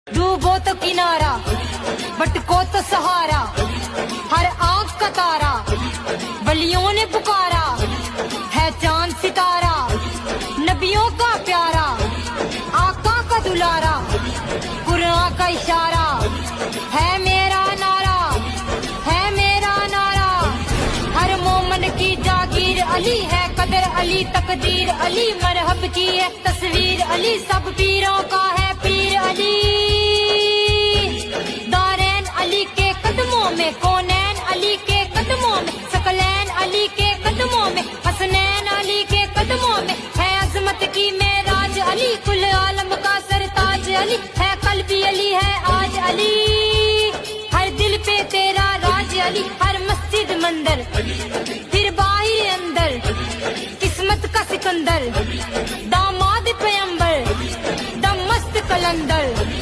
डूबो तो किनारा, भटको तो सहारा, हर आंख का तारा, वलियों ने पुकारा, है चांद सितारा, नबियों का प्यारा, आका का दुलारा, कुरान का इशारा, है मेरा नारा, है मेरा नारा, हर मोमन की जागीर अली है, कदर अली तकदीर अली, मरहब की है तस्वीर अली, सब पीरों का है पीर अली। दारैन अली के कदमों में, कौनैन अली के कदमों में, सकलैन अली के कदमों में, हसनैन अली के कदमों में, है अजमत की मेराज अली, कुल आलम का सरताज अली, है कल्बी अली है आज अली, हर दिल पे तेरा राज अली, हर मस्जिद मंदिर फिर बाहर अंदर, किस्मत का सिकंदर, दामाद पैगंबर, दम मस्त कलंदर।